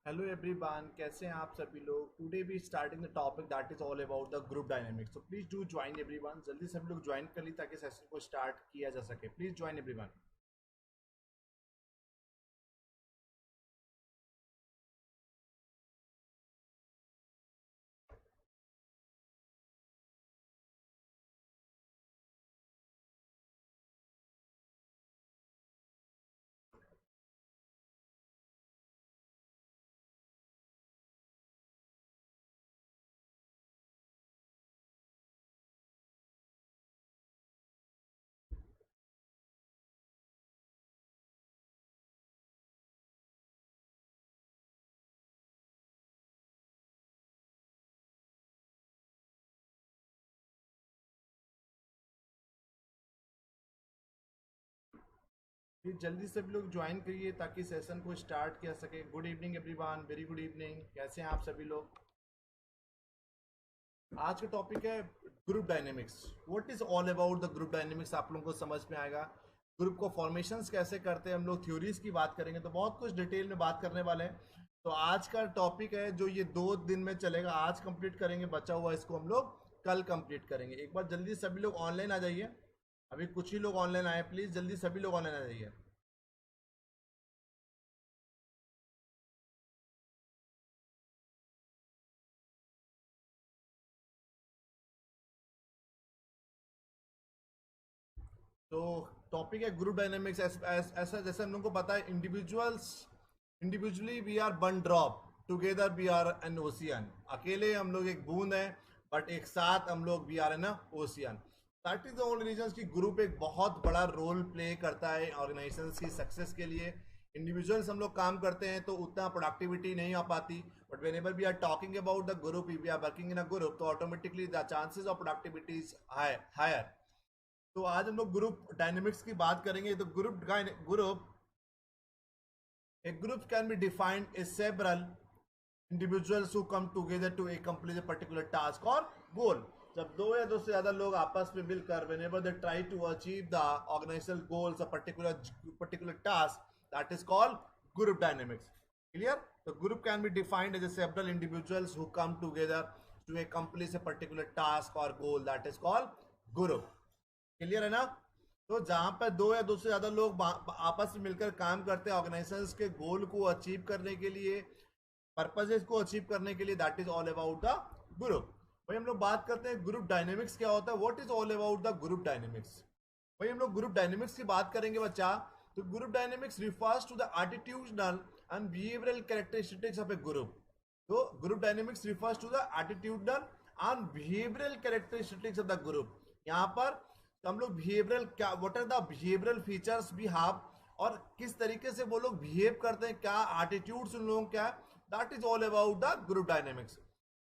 Hello everyone, कैसे हैं आप सभी लोग। Today we starting the topic that is all about the group dynamics. So please do join everyone, जल्दी सभी लोग ज्वाइन कर ली ताकि सेशन को स्टार्ट किया जा सके। Please join everyone. प्लीज जल्दी सभी लोग ज्वाइन करिए ताकि सेशन को स्टार्ट किया सके। Good evening everyone, very good evening. कैसे हैं आप सभी लोग। आज का टॉपिक है group dynamics. What is all about the group dynamics, आप लोगों को समझ में आएगा। ग्रुप को फॉर्मेशंस कैसे करते हैं, हम लोग थ्योरीज की बात करेंगे, तो बहुत कुछ डिटेल में बात करने वाले हैं। तो आज का टॉपिक है जो ये 2 दिन में चलेगा, आज कंप्लीट करेंगे, बचा हुआ इसको हम लोग कल कंप्लीट करेंगे। एक बार जल्दी सभी लोग ऑनलाइन आ जाइए। अभी कुछ ही लोग ऑनलाइन आए, प्लीज जल्दी सभी लोग ऑनलाइन आ जाइए। तो टॉपिक है ग्रुप डायनेमिक्स। ऐसा जैसे हम लोग को पता है, individually we are one drop, together we are an ocean. अकेले हम लोग एक बूंद है, बट एक साथ हम लोग we are an ocean. That is the only reason कि ग्रुप एक बहुत बड़ा रोल प्ले करता है ऑर्गेनाइजेशन की सक्सेस के लिए। इंडिविजुअल्स हम लोग काम करते हैं तो उतना प्रोडक्टिविटी नहीं आ पाती, but whenever we are talking about the group, we are working in a group, तो automatically the chances of productivity is higher. तो आज हम लोग ग्रुप डायनेमिक्स की बात करेंगे। तो group a group can be defined as several individuals who come together to accomplish a particular task or goal। जब दो या दो से ज्यादा लोग आपस में मिलकर whenever they try to achieve the organizational goals a particular task, that is called group dynamics। clear? The group can be defined as a several individuals who come together to accomplish a particular task or goal, that is called group। Clear है ना। तो जहां पर दो या दो से ज्यादा लोग आपस में मिलकर काम करते हैं ऑर्गेनाइजेशंस के गोल को अचीव करने के लिए, पर्पजेस को अचीव करने के लिए, that is all about the group. भाई हम लोग बात करते हैं ग्रुप डायनेमिक्स क्या होता है, what is all about the group dynamics. भाई हम लोग ग्रुप डायनेमिक्स की बात करेंगे बच्चा। तो group dynamics refers to the attitudinal and behavioural characteristics of a group. तो group dynamics refers to the attitudinal and behavioural characteristics of the group. यहाँ पर हम लोग बिहेवियरल क्या, what are the behavioural features we have, और किस तरीके से वो लोग बिहेव करते हैं, क्या एटीट्यूड्स उन लोगों क्या है, that is all about the group dynamics.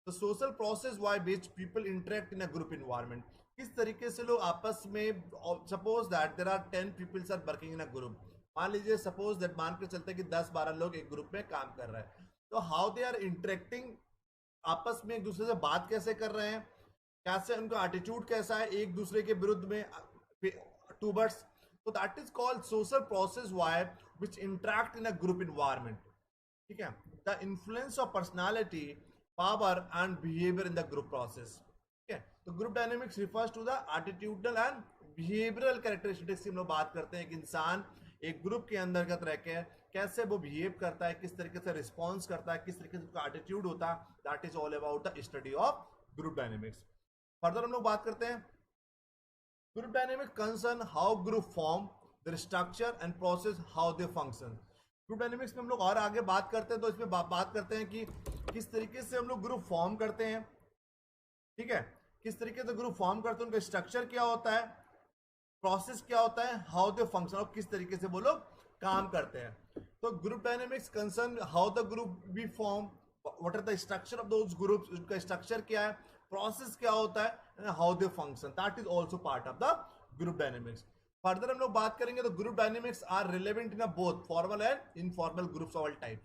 The social process by which people interact in a group environment. किस तरीके से लोग आपस में, suppose that there are 10 peoples are working in a group. मान लीजिए सपोज दैट, मान के चलते कि 10-12 लोग एक ग्रुप में काम कर रहे हैं, तो हाउ दे आर इंटरेक्टिंग, आपस में एक दूसरे से बात कैसे कर रहे हैं, कैसे उनका एटीट्यूड कैसा है एक दूसरे के विरुद्ध में टूवर्ड्स। तो that is called social process by which interact in a group environment. ठीक है। The influence of personality, power and behaviour in the group process. ठीक है। तो group dynamics refers to the attitudinal and behavioural characteristics की हम लोग बात करते हैं कि इंसान एक ग्रुप के अंतर्गत रह के कैसे वो बिहेव करता है, किस तरीके से रिस्पॉन्स करता है, किस तरीके से उसका एटीट्यूड होता है, that is all about the study of group dynamics. Further हम लोग बात करते हैं group dynamics concern how group form, there structure and process, how they function. Group dynamics में हम लोग और आगे बात करते हैं, तो इसमें बात करते हैं कि किस तरीके से हम लोग ग्रुप फॉर्म करते हैं। ठीक है। किस तरीके से ग्रुप फॉर्म करते हैं, उनका स्ट्रक्चर क्या होता है, प्रोसेस क्या होता है, हाउ दे फंक्शन, और किस तरीके से वो लोग काम करते हैं। तो group dynamics concern how the group be form, what are the structure of those groups, उनका स्ट्रक्चर क्या है, प्रोसेस क्या होता है, how they function, that is also part of the group dynamics. Further हम लोग बात करेंगे तो group dynamics are relevant in both formal and informal groups all type.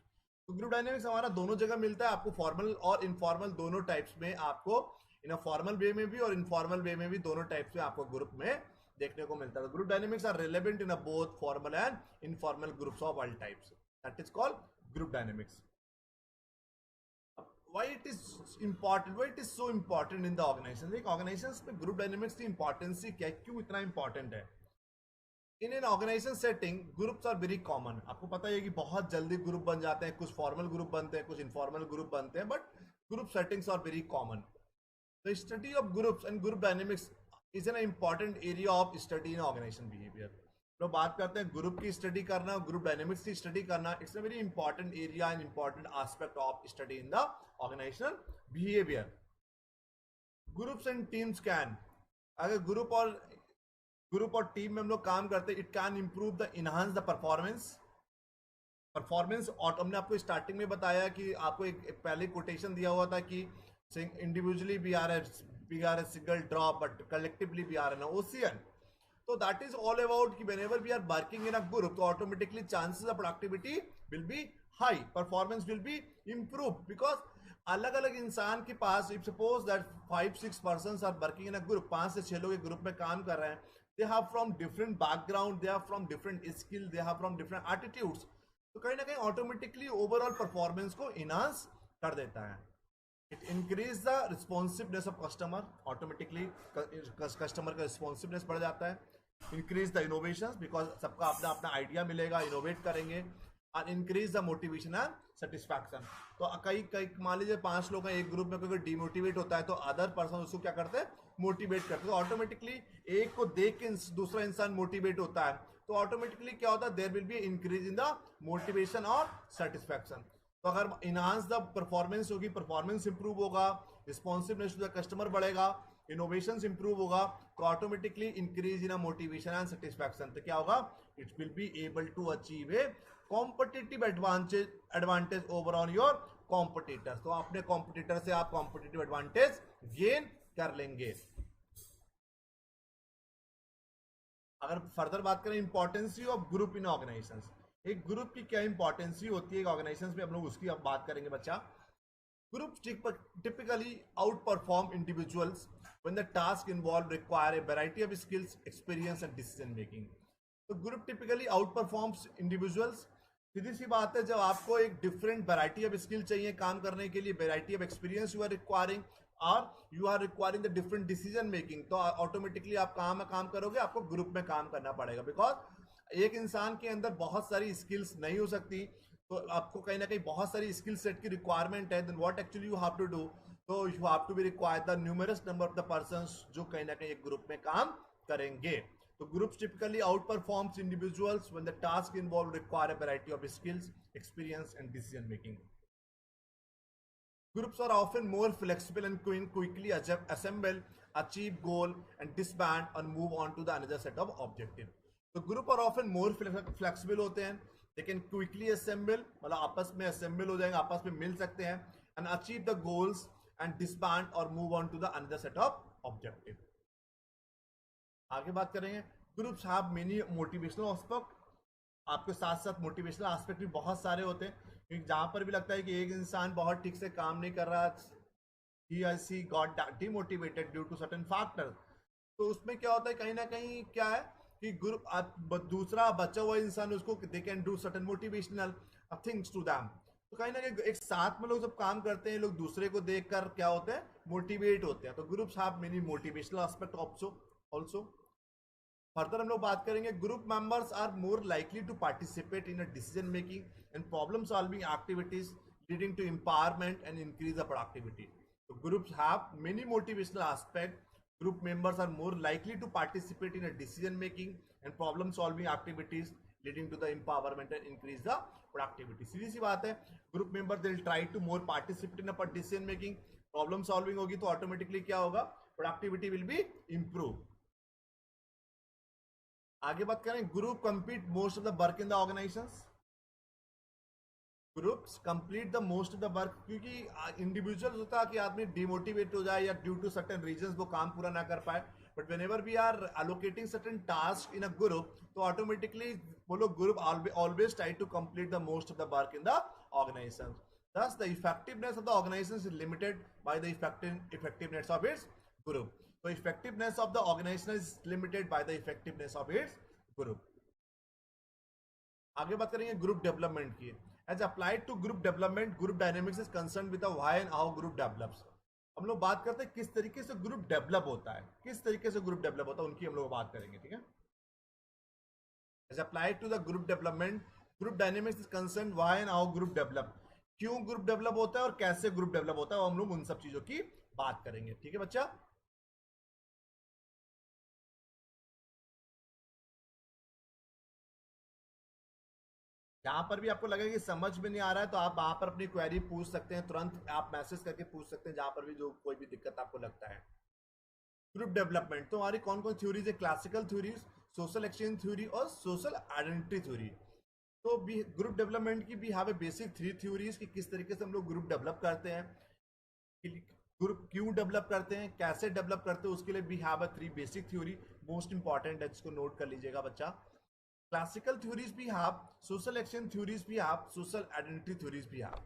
तो ग्रुप डायनेमिक्स हमारा दोनों जगह मिलता है, आपको फॉर्मल और इनफॉर्मल दोनों टाइप्स में, आपको इन फॉर्मल वे में भी और इनफॉर्मल वे में भी दोनों टाइप्स में आपको ग्रुप में देखने को मिलता है। Group dynamics are relevant in both formal and informal groups of all types, that is called group dynamics. why it is important, why it is so important in the organization. एक organizations में group dynamics की importance ही क्या है, क्यों इतना important है? In an organisation setting groups are very common. आपको पता है कि बहुत जल्दी ग्रुप बन जाते हैं, कुछ फॉर्मल ग्रुप बनते हैं, कुछ इनफॉर्मल ग्रुप बनते हैं, but group settings are very common. The study of groups and group dynamics is an important area of study in organisation behaviour. लोग बात करते हैं ग्रुप की स्टडी करना, ग्रुप डायनेमिक्स की स्टडी करना. It's a very important area and important aspect of study in the organisational behaviour. Groups and teams can, अगर group और टीम में हम लोग काम करते हैं, it can improve the enhance the performance. और हमने आपको स्टार्टिंग में बताया कि आपको एक पहले कोटेशन दिया हुआ था कि individually we are a single drop but collectively we are an ocean. तो दैट इज ऑल अबाउट कि whenever we are working in a group, तो automatically chances of productivity will be high, performance will be improve. Because अलग अलग इंसान के पास, if suppose that 5-6 person are working in a group, 5 से 6 लोग एक ग्रुप में काम कर रहे हैं, they have from different background, they have from different skill, they have from different attitudes. तो कहीं ना कहीं ऑटोमेटिकली ओवरऑल परफॉर्मेंस को इनहांस कर देता है. It increase the responsiveness of customer, automatically customer का रिस्पॉन्सिवनेस बढ़ जाता है. इंक्रीज द इनोवेशन, बिकॉज सबका अपना अपना आइडिया मिलेगा, इनोवेट करेंगे. और increase the motivation and satisfaction. तो कई मान लीजिए 5 लोग हैं एक ग्रुप में, कोई डिमोटिवेट होता है तो अदर पर्सन उसको क्या करते हैं, मोटिवेट करते हैं. तो ऑटोमेटिकली एक को देख के दूसरा इंसान मोटिवेट होता है, तो ऑटोमेटिकली क्या होता है, there will be increase in the motivation और सेटिस्फैक्शन. तो अगर इनहांस द परफॉर्मेंस होगी, परफॉर्मेंस इंप्रूव होगा, रिस्पॉन्सिवनेस टू द कस्टमर बढ़ेगा, इनोवेशन इंप्रूव होगा, तो automatically increase in motivation and satisfaction. तो क्या होगा, it will be able to achieve a competitive advantage over on your competitors. तो अपने कॉम्पिटिटर से आप कॉम्पिटिटिव एडवांटेज गेन कर लेंगे. अगर फर्दर बात करें importance of group in organisations, एक ग्रुप की क्या इंपॉर्टेंस होती है ऑर्गेनाइजेशंस में, हम लोग उसकी अब बात करेंगे बच्चा. Groups typically outperform individuals when the task involved require a variety of skills, experience and decision making. तो ग्रुप टिपिकली आउटपरफॉर्म्स इंडिविजुअल्स. सीधी सी बात है, जब आपको एक डिफरेंट वैरायटी ऑफ स्किल चाहिए काम करने के लिए, variety of experience you are requiring, और you are requiring the different decision making, तो ऑटोमेटिकली आप काम करोगे, आपको ग्रुप में काम करना पड़ेगा. बिकॉज एक इंसान के अंदर बहुत सारी स्किल्स नहीं हो सकती, तो आपको कहीं ना कहीं बहुत सारी स्किल सेट की रिक्वायरमेंट है. Then what actually you have to do, तो you have to be require the numerous number of the persons जो कहीं ना कहीं एक ग्रुप में काम करेंगे. तो groups typically outperforms individuals when the task involved require a variety of skills, experience and decision making. Groups are often more flexible and can quickly assemble, achieve goal and disband and move on to the another set of objective. तो group are often more flexible होते हैं, they can quickly assemble, मतलब आपस में assemble हो जाएंगे, आपस में मिल सकते हैं, and achieve the goals and disband or move on to the another set of objective. आगे बात करेंगे, groups have many motivational aspect. आपके साथ साथ मोटिवेशनल एस्पेक्ट भी बहुत सारे होते हैं, क्योंकि जहां पर भी लगता है कि एक इंसान बहुत ठीक से काम नहीं कर रहा, he or she got demotivated due to certain factors, तो उसमें क्या होता है, कहीं ना कहीं क्या है कि ग्रुप दूसरा बचा हुआ इंसान उसको they can do certain motivational things to them. तो कहीं ना कहीं एक साथ में लोग जब काम करते हैं, लोग दूसरे को देखकर क्या होते हैं, मोटिवेट होते हैं. तो groups have many motivational aspect also. Further हम लोग बात करेंगे, group members are more likely to participate in a decision making and problem solving activities leading to empowerment and increase the productivity. तो groups have many motivational aspect. Group members are more likely to participate in a decision making and problem solving activities leading to the empowerment and increase the productivity. सीधी सी बात है, group member they'll try to more participate in a decision making, problem solving होगी तो automatically क्या होगा, productivity will be improve. आगे बात करें, group complete most of the work in the organisations. Groups complete the most of the work, क्योंकि individual होता है कि आदमी डिमोटिवेट हो जाए या ड्यू टू सर्टेन रीजंस वो काम पूरा ना कर पाए, but whenever we are allocating certain task in a group, तो ऑटोमेटिकली वो लोग group always try to complete the most of the work in the organisation. Thus, the effectiveness of the organization is limited by the effectiveness of its group. So, effectiveness of the organization is limited by the effectiveness of its group. आगे बात करेंगे group development की. As applied to group development, group dynamics is concerned with the why and how group develops. हम लोग बात करते हैं किस तरीके से ग्रुप डेवलप होता है, किस तरीके से ग्रुप डेवलप होता है, उनकी हम लोग बात करेंगे, ठीक है. As applied to the group development, group dynamics is concerned why and how group develop. क्यों ग्रुप डेवलप होता है और कैसे ग्रुप डेवलप होता है, हम लोग उन सब चीजों की बात करेंगे, ठीक है बच्चा. जहां पर भी आपको लगेगा कि समझ में नहीं आ रहा है तो आप वहां पर अपनी क्वेरी पूछ सकते हैं, तुरंत आप मैसेज करके पूछ सकते हैं, जहां पर भी जो कोई भी दिक्कत आपको लगता है. ग्रुप डेवलपमेंट तो हमारी कौन कौन थ्योरीज है? Classical theories, social exchange theory और सोशल आइडेंटिटी थ्योरी. तो ग्रुप डेवलपमेंट की भी हैव ए बेसिक 3 थ्योरीज कि किस तरीके से हम लोग ग्रुप डेवलप करते हैं, ग्रुप क्यों डेवलप करते हैं, कैसे डेवलप करते हैं, उसके लिए भी have a 3 basic theory. Most important है, जिसको नोट कर लीजिएगा बच्चा. क्लासिकल थ्योरीज भी हैव, सोशल एक्सचेंज थ्योरीज भी हैव, सोशल आइडेंटिटी थ्योरीज भी हैव.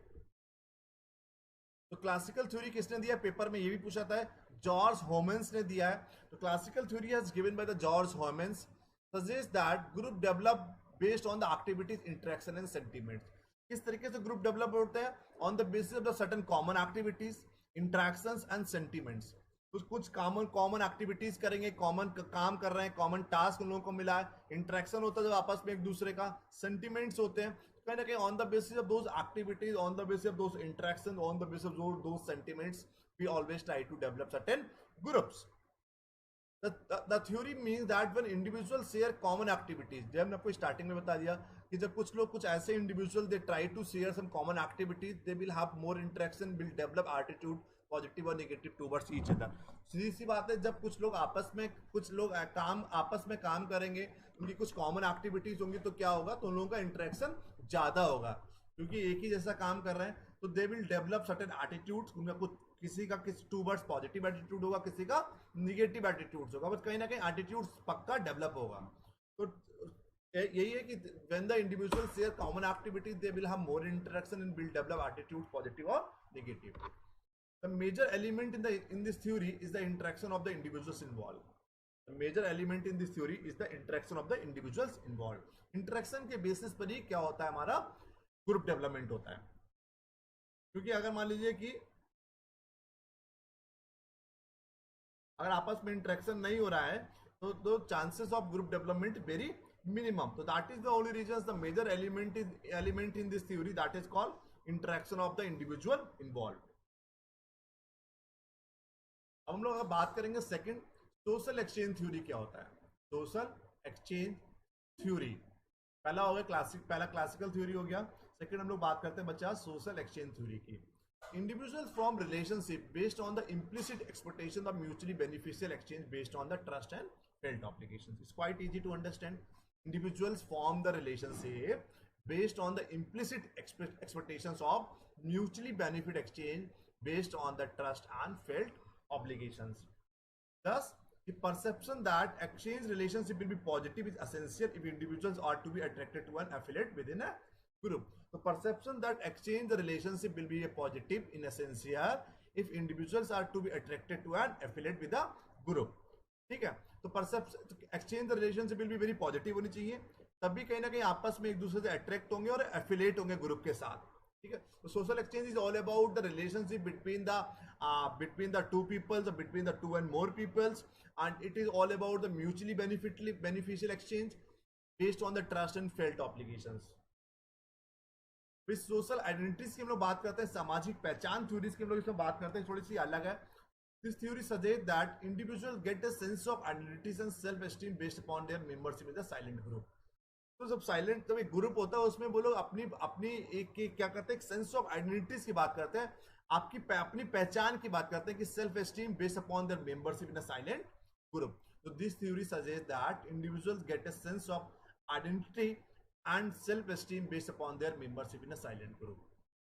तो क्लासिकल थ्योरी किसने दिया? पेपर में ये भी पूछा था, जॉर्ज होमेंस ने दिया है. तो classical theory has given by the George Homans suggest that group develop based on the activities, interaction and sentiments. किस तरीके से ग्रुप डेवलप होते हैं? On the basis of the certain common activities, interactions and sentiments. कुछ common activities करेंगे, common काम कर रहे हैं, कॉमन टास्क उन लोगों को मिला है, इंटरेक्शन होता है जब आपस में एक दूसरे का, सेंटिमेंट्स होते हैं कहीं ना कहीं. On the basis of those activities, on the basis of those interaction, on the basis of those sentiments, we always try to develop certain groups. The theory means that when individuals share common activities, जब हमने आपको starting में बता दिया कि जब कुछ लोग, कुछ ऐसे individual, they try to share some common activities, they will have more interaction, will develop attitude positive और नेगेटिव टूवर्ड्स ईच अदर. सीधी सी बात है, जब कुछ लोग आपस में, कुछ लोग आपस में काम करेंगे, उनकी कुछ कॉमन एक्टिविटीज होंगी, तो क्या होगा? तो उन लोगों का इंटरेक्शन ज्यादा होगा, क्योंकि एक ही जैसा काम कर रहे हैं. तो they will develop certain attitudes, उनका कुछ, किसी का किस टूवर्ड्स पॉजिटिव एटीट्यूड होगा, किसी का निगेटिव एटीट्यूड्स होगा, बट कहीं ना कहीं एटीट्यूड्स पक्का डेवलप होगा. तो यही है कि when the individual share common activities, they will have more interaction and will develop attitude positive और negative. The major element in this theory is the interaction of the individuals involved. The major element in this theory is the interaction of the individuals involved. Interaction के basis पर ही क्या होता है? हमारा group development होता है. क्योंकि अगर मान लीजिए कि अगर आपस में इंटरेक्शन नहीं हो रहा है, तो chances of group development very minimum. तो that is the only reason, the major element in this theory, that is called interaction of the individual involve. अब हम लोग अगर बात करेंगे सेकंड, सोशल एक्सचेंज थ्योरी क्या होता है? सोशल एक्सचेंज थ्योरी पहला हो गया, पहला क्लासिकल थ्योरी हो गया. सेकंड हम लोग बात करते हैं बच्चा सोशल एक्सचेंज थ्योरी की. Individuals form relationship based on the implicit expectation of mutually beneficial exchange based on the trust and felt obligations. It's quite easy to understand. Individuals form the relationship based on the implicit expectations of mutually benefit exchange based on the trust and felt obligations. Thus, the perception that exchange relationship will be positive is essential if individuals are to be attracted to an affiliate within a group. The perception that exchange the relationship will be a positive in essential if individuals are to be attracted to an affiliate with a group. ठीक है, तो perception, exchange the relationship will be very positive होनी चाहिए, तभी कहीं ना कहीं आपस में एक दूसरे से अट्रैक्ट होंगे और एफिलेट होंगे ग्रुप के साथ. ठीक है, तो social exchange is all about the relationship between the two peoples or between the two and more peoples, and it is all about the mutually beneficial exchange based on the trust and felt obligations. फिर social identities की हम लोग बात करते हैं, सामाजिक पहचान theories की हम लोग इसमें बात करते हैं, थोड़ी सी अलग है. This theory suggest that individual gate a sense of identities and self esteem based upon their membership in the silent group. तो जब एक ग्रुप होता है उसमें वो लोग अपनी एक क्या करते हैं, सेंस ऑफ आइडेंटिटीज की बात करते हैं, अपनी पहचान की बात करते हैं कि self esteem based upon their membership in a silent group. तो this theory suggest that individuals get a sense of identity and self esteem based upon their membership in a silent group.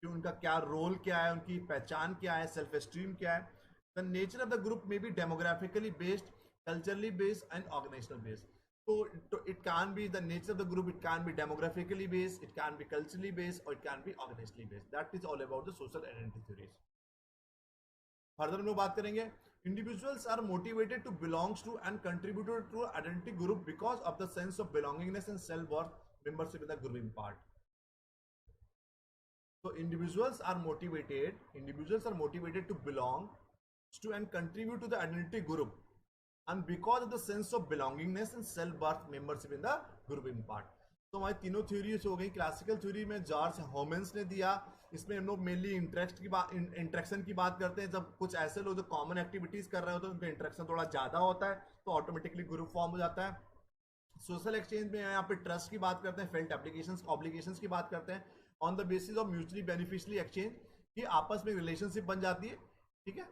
कि उनका क्या role, क्या है, उनकी पहचान क्या है, सेल्फ एस्टीम क्या है. The nature of the group में be demographically based, culturally based and organisational based. So it can be the nature of the group, it can be demographically based, it can be culturally based, or it can be organizationally based. That is all about the social identity theories. Further हम लोग बात करेंगे, individuals are motivated to belongs to and contribute to identity group because of the sense of belongingness and self-worth membership in the group in part. So individuals are motivated to belong to and contribute to the identity group, and because of the sense of belongingness and self-worth membership in the group impart. तो हमारी तीनों theories हो गई. Classical theory में George होमेंस ने दिया. इसमें हम लोग मेनली इंटरेक्शन की बात करते हैं. जब कुछ ऐसे लोग जो कॉमन एक्टिविटीज कर रहे होते हैं उनका इंटरेक्शन थोड़ा ज्यादा होता है तो ऑटोमेटिकली ग्रुप फॉर्म हो जाता है. सोशल एक्सचेंज में यहाँ पे ट्रस्ट की बात करते हैं, फेल्ट एप्लीकेशंस ऑब्लिगेशंस की बात करते हैं on the basis of mutually beneficially exchange, कि आपस में रिलेशनशिप बन जाती है. ठीक है,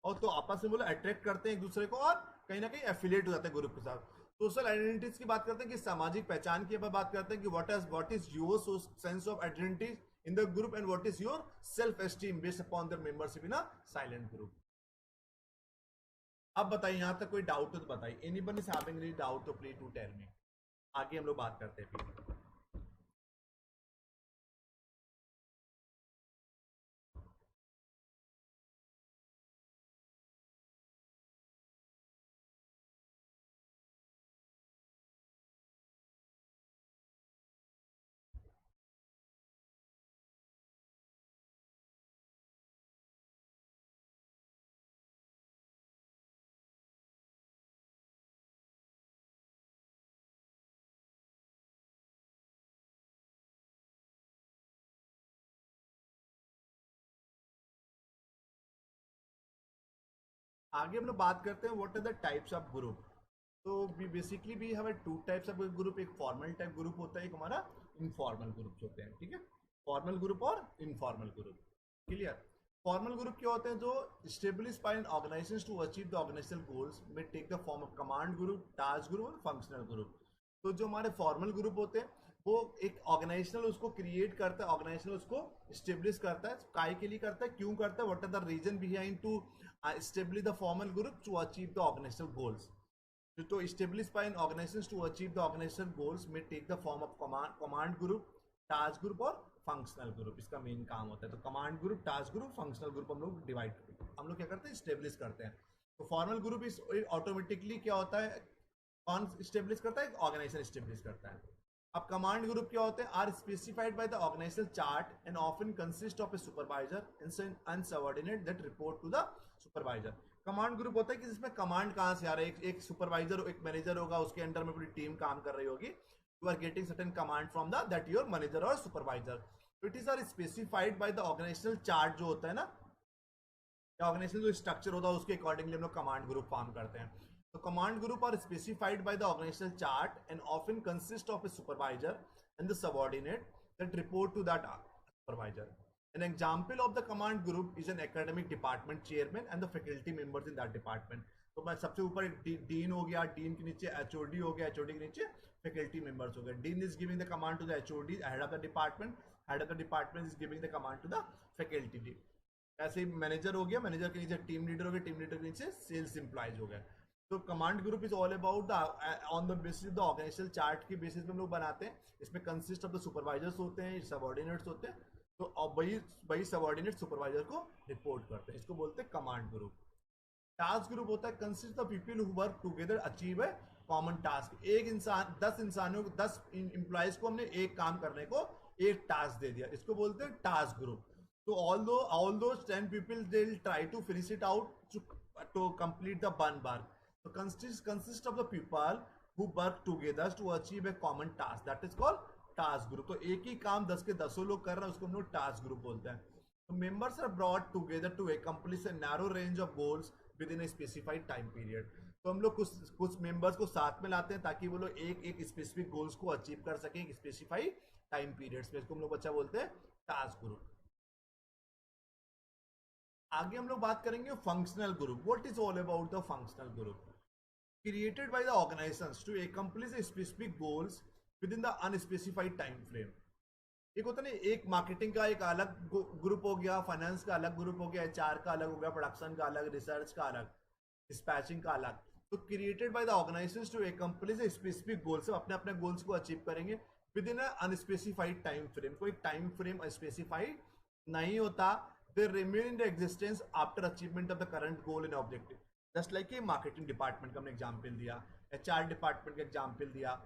और तो आपस में बोलो अट्रैक्ट करते हैं एक दूसरे को और कहीं ना कहीं एफिलिएट हो जाते हैं ग्रुप के साथ. सोशल आइडेंटिटीज की बात करते हैं कि सामाजिक पहचान की बात करते हैं कि what is your sense of identity in the group and what is your self esteem based upon the membership in a silent group. अब बताइए यहां तक कोई डाउट हो तो बताइए. Anyone is having any doubt तो प्लीज टू टेल मी. आगे हम लोग बात करते हैं फिर. आगे हम लोग बात करते हैं what are the types of group. तो we basically we have two types of group. एक फॉर्मल टाइप ग्रुप होता है, एक हमारा इनफॉर्मल ग्रुप होते हैं. ठीक है, फॉर्मल ग्रुप और informal group. Clear. Formal group क्या होते हैं? जो establish by an organisation to achieve the organisational goals में take the form of command group, task group और फंक्शनल ग्रुप. तो जो हमारे फॉर्मल ग्रुप होते हैं वो एक ऑर्गेनाइजेशनल उसको क्रिएट करता है, ऑर्गेनाइजेशनल उसको स्टेब्लिश करता है. काय के लिए करता है, क्यों करता है, what are the reason behind to establish the formal group to achieve the organizational goals. To establish by an organization to achieve the organizational goals may take the form of command group, task group और functional group. इसका main काम होता है. तो command group, task group, functional group हम लोग हम लोग क्या करते हैं, स्टेब्लिश करते हैं. तो फॉर्मल ग्रुप इस ऑटोमेटिकली क्या होता है, कौन स्टेब्लिश करता है, ऑर्गेनाइजेशन स्टेब्लिश करता है. अब कमांड ग्रुप क्या होते हैं? Are specified by the organisational chart and often consist of a supervisor and subordinate that report to the supervisor. Command group होता है कि जिसमें कमांड कहां से आ रहा है, एक सुपरवाइजर, एक मैनेजर होगा, उसके अंडर में पूरी टीम काम कर रही होगी. You are getting certain command from the that your manager और supervisor. It is are specified by the organisational chart जो होता है ना, ऑर्गेनाइजेशनल जो स्ट्रक्चर होता है उसके अकॉर्डिंगली हम लोग कमांड ग्रुप फॉर्म करते हैं. तो command group are specified by the organisational chart and often consist of a supervisor and the subordinate that report to that supervisor. An example of the command group is an academic department chairman and the faculty members in that department. तो मैं सबसे ऊपर dean हो गया, dean के नीचे HOD हो गया, एचओडी के नीचे फैकल्टी मेंबर्स हो गए. Dean is giving the command to the HOD, head of the department, head of the department is giving the command to the faculty. ऐसे ही मैनेजर हो गया, मैनेजर के नीचे टीम लीडर हो गया, टीम लीडर के नीचे सेल्स एम्प्लॉयज हो गए. तो command group is all about the on the basis the organisational chart की बेसिस पे हम लोग बनाते हैं. इसमें कंसिस्ट ऑफ द सुपरवाइजर्स होते हैं, सबऑर्डिनेट्स होते हैं. तो अब वही सबऑर्डिनेट सुपरवाइजर को रिपोर्ट करते हैं. इसको बोलते हैं कमांड ग्रुप. टास्क ग्रुप होता है consist of people who work together achieve a common task. एक इंसान 10 इंसानों को 10 एम्प्लॉयज को हमने एक काम करने को एक टास्क दे दिया, इसको बोलते हैं टास्क ग्रुप. तो although 10 people they will try to finish it out to complete the one work. तो consist of the people who work together to achieve a common task, that is called task group. तो एक ही काम 10 के 10 लोग कर रहे हैं, उसको हम लोग टास्क ग्रुप बोलते हैं. तो members are brought together to accomplish a narrow range of goals within a specified time period. तो हम लोग कुछ मेंबर्स को साथ में लाते हैं ताकि वो लोग एक स्पेसिफिक गोल्स को अचीव कर सकें एक स्पेसिफाइड टाइम पीरियड्स में. इसको हम लोग बच्चा बोलते हैं टास्क ग्रुप. आगे हम लोग बात करेंगे functional group. What is all about the functional group? Created by the organisations to accomplish a specific goals within the unspecified time frame. एक होता है ना, एक मार्केटिंग का एक अलग ग्रुप हो गया, फाइनेंस का अलग ग्रुप हो गया, एचआर का अलग हो गया, प्रोडक्शन का अलग, रिसर्च का अलग, डिस्पैचिंग का अलग. तो created by the organisations to accomplish a specific goals, अपने अपने गोल्स को अचीव करेंगे within unspecified time frame. कोई टाइम फ्रेम स्पेसिफाइड नहीं होता. They remain in the existence after achievement of the current goal and objective. Just like a marketing department का हमने example दिया, एचआर डिपार्टमेंट का example दिया,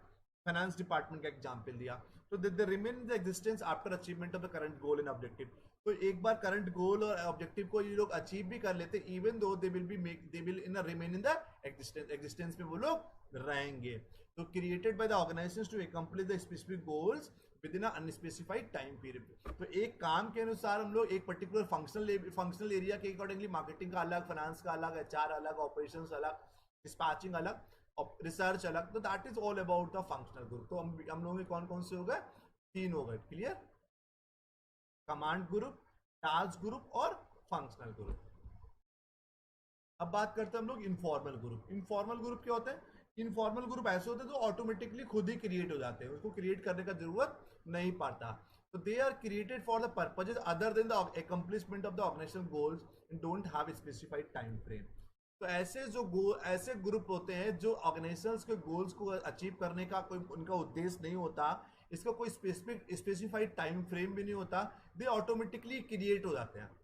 finance department का example दिया। तो they remain the existence after achievement of the current goal and objective. तो एक बार करंट गोल और ऑब्जेक्टिव को ये लोग अचीव भी कर लेते, even though they will be make they will in remain in the existence में वो लोग रहेंगे। तो created by the organisations to accomplish the specific goals within unspecified time period. तो एक काम के अनुसार हम लोग एक पर्टिकुलर फंक्शनल एरिया के अकॉर्डिंगली, मार्केटिंग का अलग, फाइनेंस का अलग, एचआर अलग, ऑपरेशंस अलग, डिस्पैचिंग अलग, रिसर्च अलग। तो that is all about the functional group. तो हम लोगों के कौन कौन से हो गए? 3 हो गए। Clear? Command group, task group और फंक्शनल ग्रुप। अब बात करते हैं हम लोग इनफॉर्मल ग्रुप। इनफॉर्मल ग्रुप क्या होते हैं? इनफॉर्मल ग्रुप ऐसे होते हैं जो ऑटोमेटिकली खुद ही क्रिएट हो जाते हैं, उसको क्रिएट करने का जरूरत नहीं पड़ता। तो they are created for the purposes other than the accomplishment of the organisation goals and don't have specified time frame. तो ऐसे ग्रुप होते हैं जो ऑर्गेनाइजेशंस के गोल्स को अचीव करने का कोई उनका उद्देश्य नहीं होता, इसका कोई स्पेसिफाइड टाइम फ्रेम भी नहीं होता, दे ऑटोमेटिकली क्रिएट हो जाते हैं।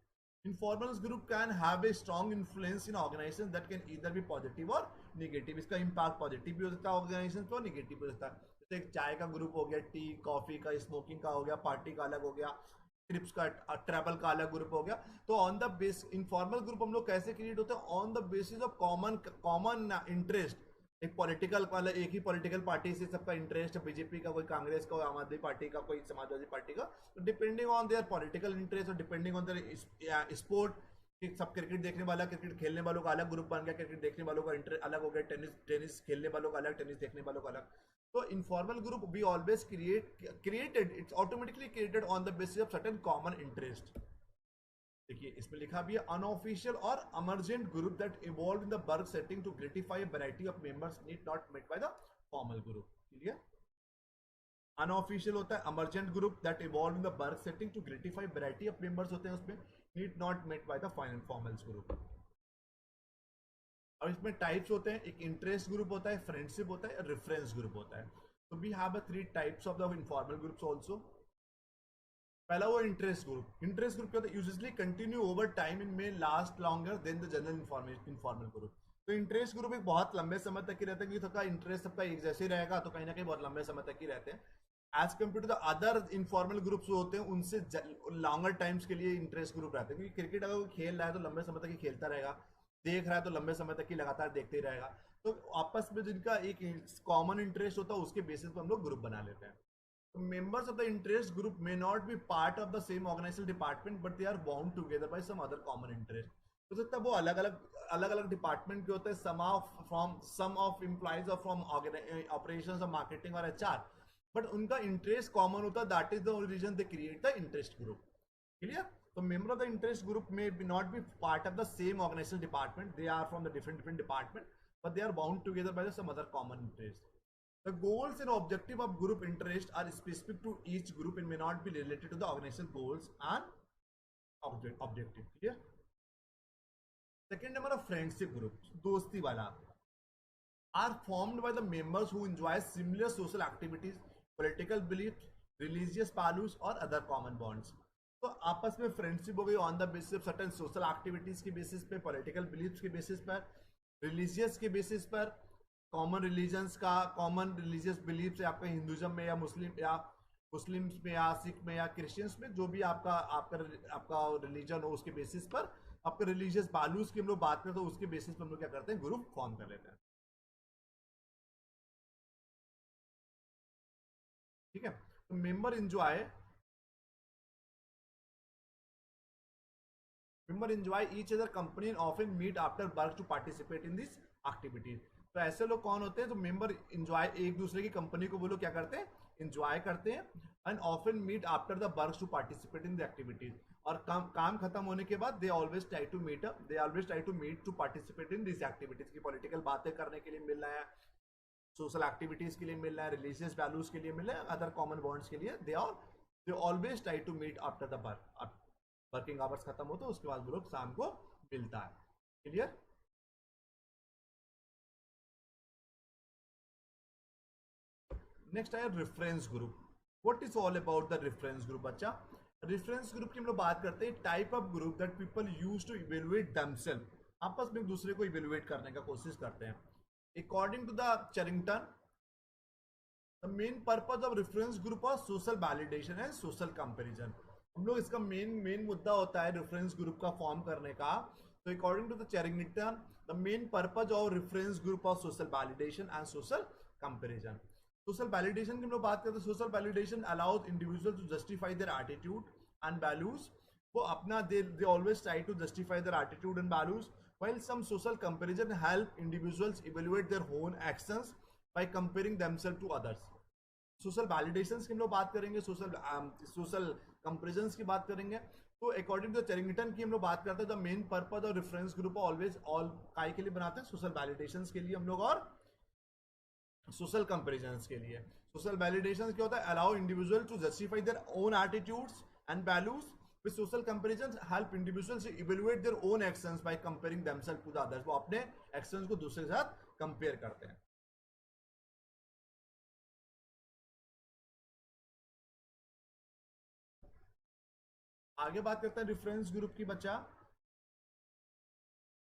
Informal group can have a strong influence in organizations that can either be positive or negative। इसका इम्पैक्ट पॉजिटिव भी हो सकता है ऑर्गेनाइजेशन पर, नेगेटिव भी हो सकता है। जैसे एक चाय का ग्रुप हो गया, टी कॉफी का, स्मोकिंग का हो गया, पार्टी का अलग हो गया, ट्रिप्स का, ट्रैवल का अलग ग्रुप हो गया। तो on the base informal group हम लोग कैसे क्रिएट होते हैं? On the basis of common interest. एक पॉलिटिकल वाला, एक ही पॉलिटिकल पार्टी से सबका इंटरेस्ट है, बीजेपी का, कोई कांग्रेस का, आम आदमी पार्टी का, कोई समाजवादी पार्टी का। तो depending on their political interest और डिपेंडिंग ऑन देयर स्पोर्ट, सब क्रिकेट देखने वाला, क्रिकेट खेलने वालों का अलग ग्रुप बन गया, क्रिकेट देखने वालों का इंटरेस्ट अलग हो गया, टेनिस खेलने वालों का अलग, टेनिस देखने वालों का अलग। तो informal group we always created it's automatically created on the basis of certain common interest. देखिए इसमें लिखा भी है, अनऑफिशियल और emergent group that evolve in the work setting to gratify a variety of members need not met by the formal group. Clear? Unofficial होता है emergent group that evolve in the work setting to gratify variety of members होते हैं उसमें, need not met by the formal group. और इसमें types होते हैं, एक इंटरेस्ट ग्रुप होता है, फ्रेंडशिप होता है, रेफरेंस ग्रुप होता है। तो we have 3 types of the informal groups also. पहला वो इंटरेस्ट ग्रुप। इंटरेस्ट ग्रुप क्या होता है? Usually continue over time in में last longer than the general informal group. तो इंटरेस्ट ग्रुप एक बहुत लंबे समय तक ही रहता है, क्योंकि सबका इंटरेस्ट सबका एक जैसे ही रहेगा, तो कहीं ना कहीं बहुत लंबे समय तक ही रहते हैं। As compare to the other informal groups होते हैं, उनसे लॉन्गर टाइम्स के लिए इंटरेस्ट ग्रुप रहते हैं, क्योंकि क्रिकेट अगर वो खेल रहा है तो लंबे समय तक ही खेलता रहेगा, देख रहा है तो लंबे समय तक ही लगातार देखते ही रहेगा। तो आपस में जिनका एक कॉमन इंटरेस्ट होता है उसके बेसिस पर हम लोग ग्रुप बना लेते हैं। Members of the interest group may not be part of the same organizational department, but they are bound together by some other common interest। हो सकता है वो अलग अलग डिपार्टमेंट के होते हैं, सम ऑफ एम्प्लॉइज और फ्रॉम ऑपरेशंस और मार्केटिंग और एचआर, बट उनका इंटरेस्ट कॉमन होता है, that is the reason they create the interest group. Clear? तो member of the interest group may not be part of the same organizational department, they are from the different department, but they are bound together by some other common interest। The goals and objective of group interest are specific to each group and may not be related to the organizational goals and objective। Clear? Second number of friendship groups, दोस्ती वाला, are formed by the members who enjoy similar social activities, political beliefs, religious values और other common bonds। तो आपस में friendship हो गई on the basis of certain social activities के basis पे, पॉलिटिकल बिलीफ्स के बेसिस पर, रिलीजियस के बेसिस पर, कॉमन रिलीजन्स का, कॉमन रिलीजियस बिलीफ है आपका हिंदुज्म में या मुस्लिम्स में या सिख में या क्रिश्चियंस में, जो भी आपका रिलीजन हो उसके बेसिस पर, आपके रिलीजियस वैल्यूज की हम लोग बात करते हैं, तो उसके बेसिस पर हम लोग क्या करते हैं? ग्रुप फॉर्म कर लेते हैं। ठीक है? तो member enjoy each other company and often meet after work to participate in this activities। तो ऐसे लोग कौन होते हैं? तो मेंबर इंजॉय, एक दूसरे की कंपनी को वो लोग क्या करते हैं? इंजॉय करते हैं, and often meet after the work to participate in the activities. और काम खत्म होने के बाद they always try to meet to participate in this activities की, पॉलिटिकल बातें करने के लिए मिल रहा है, सोशल एक्टिविटीज के लिए मिल रहा है, रिलीजियस वैल्यूज के लिए मिल रहा है, अदर कॉमन बॉन्ड्स के लिए। They always try to meet after the work, working hours खत्म हो तो उसके बाद वो लोग शाम को मिलता है। क्लियर? नेक्स्ट है reference group. What is all about the reference group बच्चा? रेफरेंस ग्रुप की हम लोग बात करते हैं, type of group that people use to evaluate themself, आपस में एक दूसरे को इवेलुएट करने का कोशिश करते हैं। According to the Cherrington, the main purpose of reference group और social validation and social comparison. हम लोग इसका मेन मुद्दा होता है रेफरेंस ग्रुप का फॉर्म करने का। तो according to the Cherrington, the main purpose of reference group of social validation and social comparison. Social validation की हम लोग बात करते हैं। Social validation allows individual to justify their attitude and values. वो अपना they always try to justify their attitude and values, while some social comparison help individuals evaluate their own actions by comparing themselves to others. Social validations की हम लोग बात करेंगे, social comparisons की बात करेंगे। तो अकॉर्डिंग टू चैरिंगटन की हम लोग बात करते हैं द मेन पर्पज और रेफरेंस ग्रुप ऑलवेज ऑल काय के लिए बनाते हैं, सोशल वैलिडेशंस के लिए हम लोग और सोशल कंपेरिजन्स के लिए। सोशल वैलिडेशंस क्या होता है? Allow individual to justify their own attitudes and values. With social comparisons help individuals to evaluate their own actions by comparing themselves to the others. वो अपने actions को दूसरे के साथ compare करते हैं। आगे बात करते हैं रेफरेंस ग्रुप की बच्चा।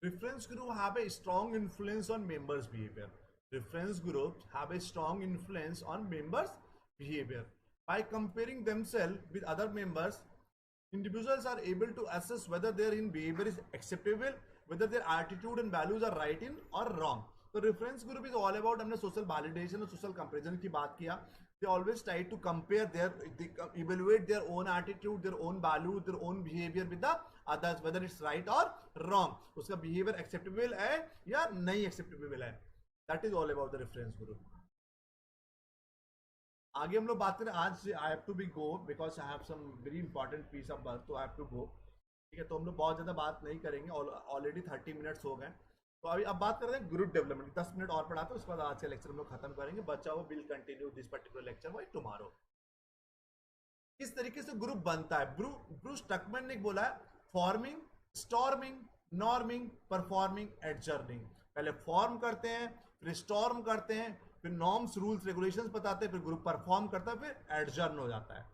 Reference group have a strong influence on members' behavior. Reference groups have a strong influence on members' behavior. By comparing themselves with other members, individuals are able to assess whether their in behavior is acceptable, whether their attitude and values are right in or wrong. So reference group is all about, हमने social validation और social comparison की बात किया। They always try to compare they evaluate their own attitude, their own values, their own behavior with the others, whether it's right or wrong. उसका behavior acceptable है या नहीं acceptable है। That is all about the reference group. आगे हम लोग बात करें आज से। I have to be go because I have some very important piece of work, तो आई हैव टू गो। ठीक है, तो हम लोग बहुत ज़्यादा बात नहीं करेंगे, ऑलरेडी 30 मिनट्स हो गए। तो अभी अब बात करते हैं ग्रुप डेवलपमेंट। 10 मिनट और पढ़ाते हैं, उसके बाद आज का लेक्चर हम लोग खत्म करेंगे। बच्चा वो will continue this particular lecture by tomorrow. किस तरीके से ग्रुप बनता है? ब्रूस टकमैन ने बोला है फॉर्मिंग, स्टॉर्मिंग, नॉर्मिंग, परफॉर्मिंग, एडजर्निंग। पहले फॉर्म करते हैं, फिर स्टॉर्म करते हैं, फिर नॉर्म्स, रूल्स, रेगुलेशंस बताते हैं, फिर ग्रुप परफॉर्म करता है, फिर एडजर्न हो जाता है।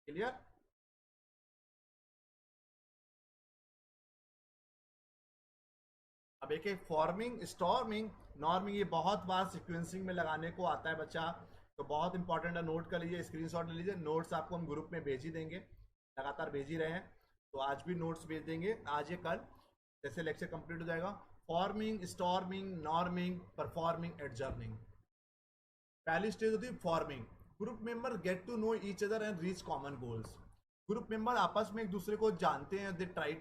क्लियर? अब एक फॉर्मिंग, स्टॉर्मिंग, नॉर्मिंग, ये बहुत बार सीक्वेंसिंग में लगाने को आता है बच्चा, तो बहुत इंपॉर्टेंट है। नोट कर लीजिए, स्क्रीनशॉट ले लीजिए। नोट्स आपको हम ग्रुप में भेज ही देंगे, लगातार भेज ही रहे हैं, तो आज भी नोट्स भेज देंगे, आज या कल जैसे लेक्चर कंप्लीट हो जाएगा। Forming, storming, norming, performing, adjourning. पहली स्टेज होती है forming. Group member get to know each other and reach common goals. Group member आपस में एक दूसरे को जानते हैं, they try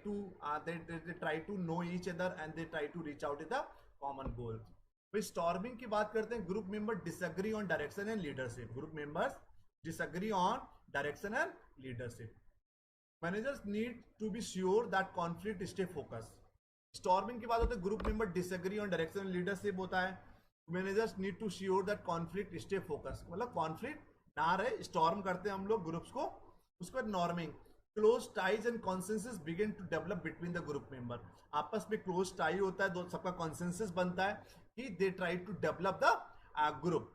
to know each other and they try to reach out the common goal. फिर स्टॉर्मिंग की बात करते हैं। Group member disagree on direction and leadership. Group members disagree on direction and leadership. Managers need to be sure that conflict stay focus. Storming की बात होती है, group member disagree on direction and leadership होता है। Managers need to sure that conflict stay focus, मतलब conflict ना रहे, storm करते हैं हम लोग ग्रुप्स को। उसके बाद norming, close ties and consensus begin to develop between the group member. आपस में क्लोज टाई होता है, सबका कॉन्सेंसस बनता है कि they try to develop the group.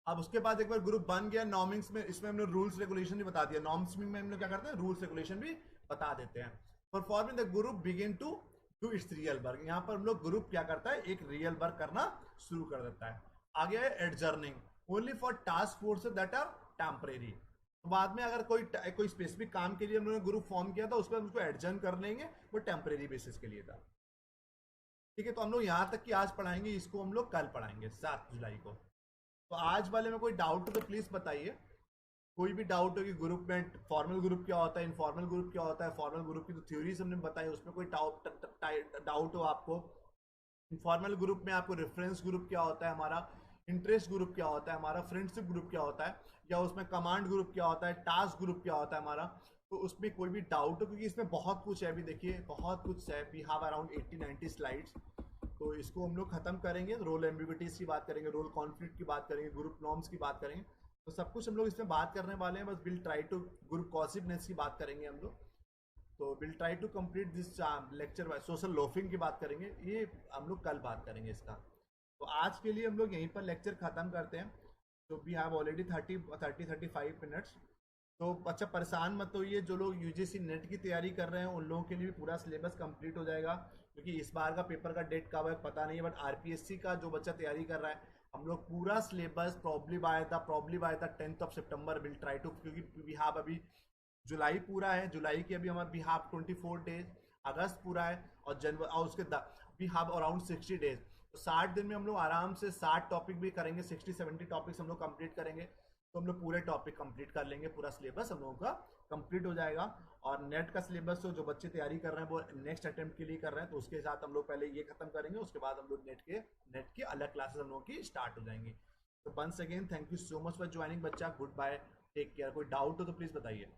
अब उसके बाद एक बार ग्रुप बन गया, नॉर्मिंग्स में इसमें हमने रूल्स रेगुलेशन भी बता दिया। नॉर्म्स में हम लोग क्या करते हैं, रूल्स रेगुलेशन भी बता देते हैं। Performing the group begin to do its real work. यहाँ पर हम लोग ग्रुप क्या करता है, एक रियल वर्क करना शुरू कर देता है। आगे है adjourning, only for task force that are temporary. बाद में अगर कोई स्पेसिफिक काम के लिए उन्होंने ग्रुप फॉर्म किया था, उस पर हम उसको एडजर्न कर लेंगे, वो टेम्परेरी बेसिस के लिए था। ठीक है, तो हम लोग यहाँ तक कि आज पढ़ाएंगे, इसको हम लोग कल पढ़ाएंगे 7 जुलाई को। तो आज वाले में कोई डाउट हो तो प्लीज बताइए। कोई भी डाउट हो कि ग्रुप में फॉर्मल ग्रुप क्या होता है, इनफॉर्मल ग्रुप क्या होता है। फॉर्मल ग्रुप की तो थ्योरीज हमने बताई, उसमें कोई डाउट हो आपको। इनफॉर्मल ग्रुप में आपको रेफरेंस ग्रुप क्या होता है हमारा, इंटरेस्ट ग्रुप क्या होता है हमारा, फ्रेंडशिप ग्रुप क्या होता है, या उसमें कमांड ग्रुप क्या होता है, टास्क ग्रुप क्या होता है हमारा। तो उसमें कोई भी डाउट हो, क्योंकि इसमें बहुत कुछ है, अभी देखिए बहुत कुछ है। वी हैव अराउंड 80-90 स्लाइड्स, तो इसको हम लोग खत्म करेंगे। रोल एम्बिग्यूटीज की बात करेंगे, रोल कॉन्फ्लिक्ट की बात करेंगे, ग्रुप नॉर्म्स की बात करेंगे, तो सब कुछ हम लोग इसमें बात करने वाले हैं। बस will try to group cohesiveness की बात करेंगे हम लोग। तो will try to complete this lecture by social loafing की बात करेंगे, ये हम लोग कल बात करेंगे इसका। तो आज के लिए हम लोग यहीं पर लेक्चर खत्म करते हैं। तो वी हैव ऑलरेडी 30-35 मिनट्स। तो अच्छा परेशान मत होइए, जो लोग यूजीसी नेट की तैयारी कर रहे हैं उन लोगों के लिए भी पूरा सिलेबस कंप्लीट हो जाएगा, क्योंकि इस बार का पेपर का डेट कब है पता नहीं है, बट आरपीएससी का जो बच्चा तैयारी कर रहा है हम लोग पूरा सिलेबस प्रॉब्ली बाय था 10 सितंबर विल ट्राई टू, क्योंकि वी हैव अभी जुलाई पूरा है, जुलाई की अभी हमारे वी हैव 24 डेज, अगस्त पूरा है, और जनवरी और उसके वी हैव अराउंड 60 डेज। तो 60 दिन में हम लोग आराम से 60 टॉपिक भी करेंगे, 60-70 टॉपिक्स हम लोग कंप्लीट करेंगे, तो हम लोग पूरे टॉपिक कंप्लीट कर लेंगे, पूरा सिलेबस हम लोगों का कंप्लीट हो जाएगा। और नेट का सिलेबस तो जो बच्चे तैयारी कर रहे हैं वो नेक्स्ट अटेम्प्ट के लिए कर रहे हैं, तो उसके साथ हम लोग पहले ये खत्म करेंगे, उसके बाद हम लोग नेट के अलग क्लासेस हम लोगों की स्टार्ट हो जाएंगी। तो once again thank you so much for joining बच्चा, गुड बाय, टेक केयर। कोई डाउट हो तो प्लीज बताइए।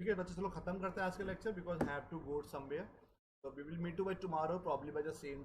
ठीक है बच्चे, चलो खत्म करते हैं आज का lecture, because have to go somewhere. तो we will meet to by tomorrow probably by the same